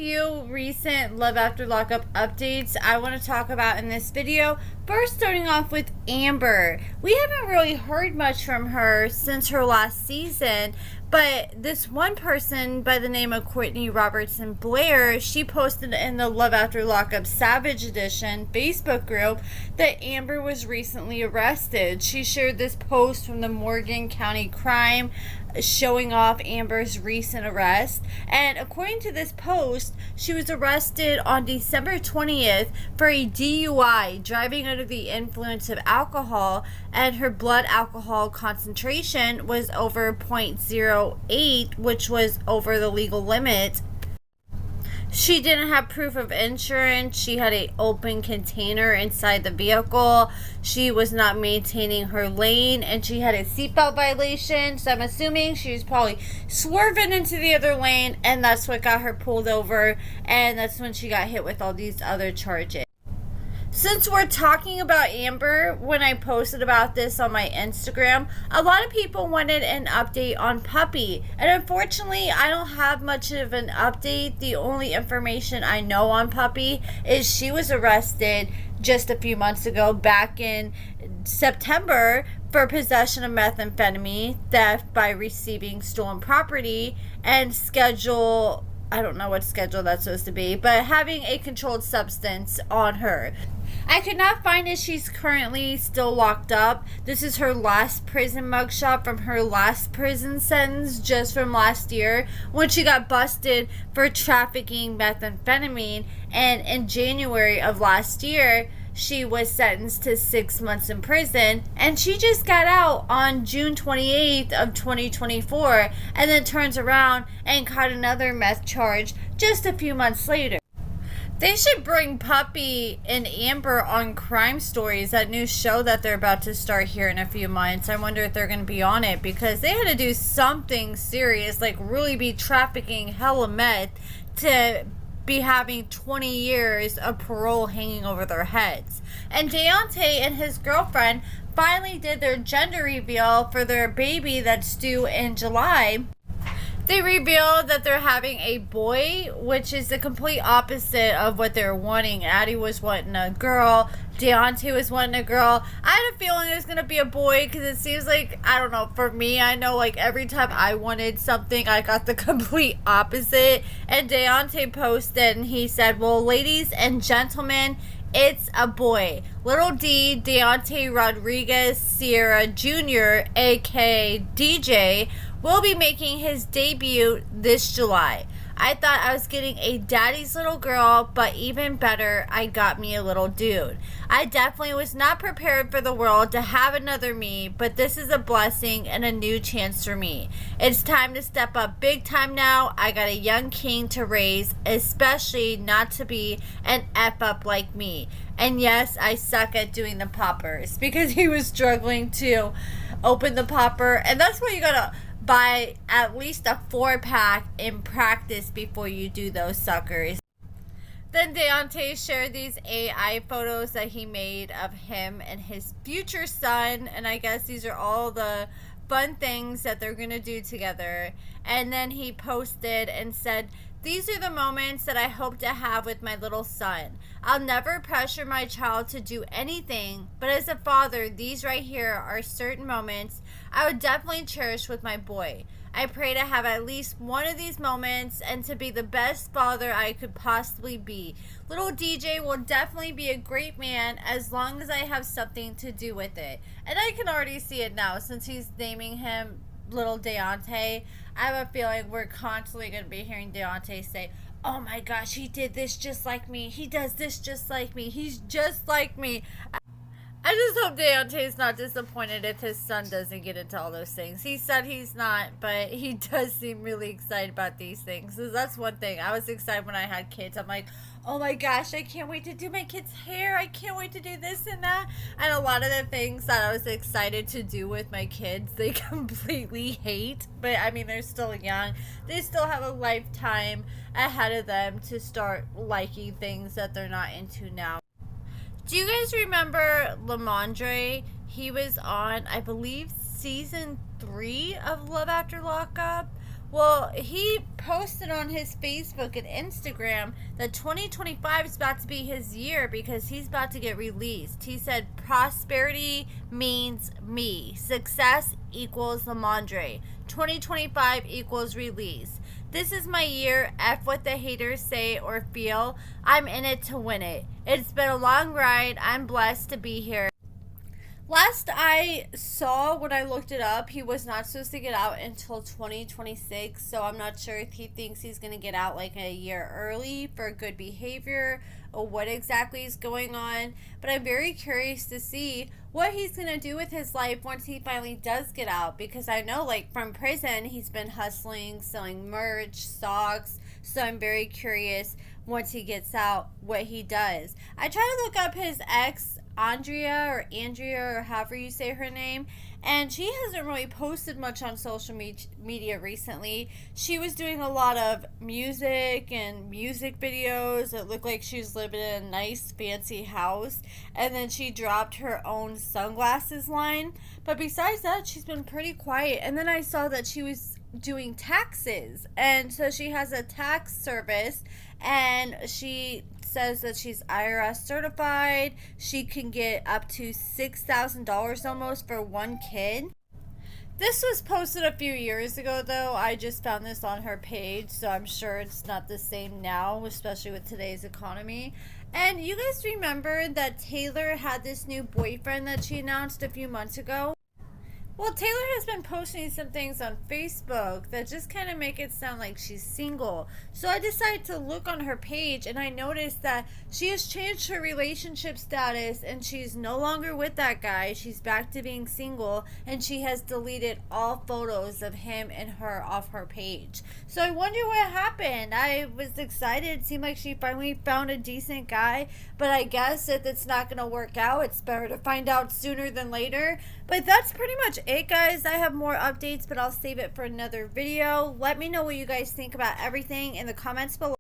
few recent Love After Lockup updates I want to talk about in this video. First, starting off with Amber. We haven't really heard much from her since her last season, but this one person by the name of Courtney Robertson Blair, she posted in the Love After Lockup Savage Edition Facebook group that Amber was recently arrested. She shared this post from the Morgan County Crime showing off Amber's recent arrest, and according to this post, she was arrested on December 20th for a DUI, driving under the influence of alcohol, and her blood alcohol concentration was over 0.08, which was over the legal limit. She didn't have proof of insurance. She had an open container inside the vehicle. She was not maintaining her lane, and she had a seatbelt violation. So I'm assuming she was probably swerving into the other lane, and that's what got her pulled over, and that's when she got hit with all these other charges. Since we're talking about Amber, when I posted about this on my Instagram, a lot of people wanted an update on Puppy. And unfortunately, I don't have much of an update. The only information I know on Puppy is she was arrested just a few months ago, back in September, for possession of methamphetamine, theft by receiving stolen property, and I don't know what schedule that's supposed to be, but having a controlled substance on her. I could not find if she's currently still locked up. This is her last prison mugshot from her last prison sentence just from last year, when she got busted for trafficking methamphetamine, and in January of last year she was sentenced to 6 months in prison, and she just got out on June 28th of 2024, and then turns around and caught another meth charge just a few months later. They should bring Puppy and Amber on Crime Stories, that new show that they're about to start here in a few months. I wonder if they're going to be on it, because they had to do something serious, like really be trafficking hella meth to be having 20 years of parole hanging over their heads. And Daonte and his girlfriend finally did their gender reveal for their baby that's due in July. They revealed that they're having a boy, which is the complete opposite of what they're wanting. Addie was wanting a girl. Daonte was wanting a girl. I had a feeling it was going to be a boy, because it seems like, I don't know, for me, I know like every time I wanted something, I got the complete opposite. And Daonte posted and he said, well, ladies and gentlemen, it's a boy. Little D, Daonte Rodriguez Sierra Jr., aka DJ, will be making his debut this July. I thought I was getting a daddy's little girl, but even better, I got me a little dude. I definitely was not prepared for the world to have another me, but this is a blessing and a new chance for me. It's time to step up big time now. I got a young king to raise, especially not to be an F-up like me. And yes, I suck at doing the poppers, because he was struggling to open the popper, and that's why you gotta buy at least a 4-pack in practice before you do those suckers. Then Daonte shared these AI photos that he made of him and his future son, and I guess these are all the fun things that they're gonna do together. And then he posted and said, these are the moments that I hope to have with my little son. I'll never pressure my child to do anything, but as a father, these right here are certain moments I would definitely cherish with my boy. I pray to have at least one of these moments and to be the best father I could possibly be. Little DJ will definitely be a great man as long as I have something to do with it. And I can already see it now, since he's naming him Little Daonte. I have a feeling we're constantly going to be hearing Daonte say, oh my gosh, he did this just like me. He does this just like me. He's just like me. I just hope Daonte's not disappointed if his son doesn't get into all those things. He said he's not, but he does seem really excited about these things. So that's one thing. I was excited when I had kids. I'm like, oh my gosh, I can't wait to do my kids' hair. I can't wait to do this and that. And a lot of the things that I was excited to do with my kids, they completely hate. But I mean, they're still young. They still have a lifetime ahead of them to start liking things that they're not into now. Do you guys remember Lamondre? He was on, I believe, season 3 of Love After Lockup, Well, he posted on his Facebook and Instagram that 2025 is about to be his year because he's about to get released. He said, prosperity means me. Success equals Lamondre. 2025 equals release. This is my year. F what the haters say or feel. I'm in it to win it. It's been a long ride. I'm blessed to be here. Last I saw, when I looked it up, he was not supposed to get out until 2026, so I'm not sure if he thinks he's going to get out like a year early for good behavior or what exactly is going on. But I'm very curious to see what he's going to do with his life once he finally does get out, because I know, like, from prison, he's been hustling, selling merch, socks, so I'm very curious once he gets out what he does. I tried to look up his ex, Andrea, or however you say her name, and she hasn't really posted much on social media recently. She was doing a lot of music and music videos. It looked like she was living in a nice fancy house, and then she dropped her own sunglasses line, but besides that, she's been pretty quiet. And then I saw that she was doing taxes, and so she has a tax service, and she says that she's IRS certified. She can get up to $6,000 almost for one kid. This was posted a few years ago, though. I just found this on her page, so I'm sure it's not the same now, especially with today's economy. And you guys remember that Tayler had this new boyfriend that she announced a few months ago? Well, Tayler has been posting some things on Facebook that just kind of make it sound like she's single. So I decided to look on her page, and I noticed that she has changed her relationship status, and she's no longer with that guy. She's back to being single, and she has deleted all photos of him and her off her page. So I wonder what happened. I was excited. It seemed like she finally found a decent guy, but I guess if it's not going to work out, it's better to find out sooner than later. But that's pretty much it, guys. I have more updates, but I'll save it for another video. Let me know what you guys think about everything in the comments below.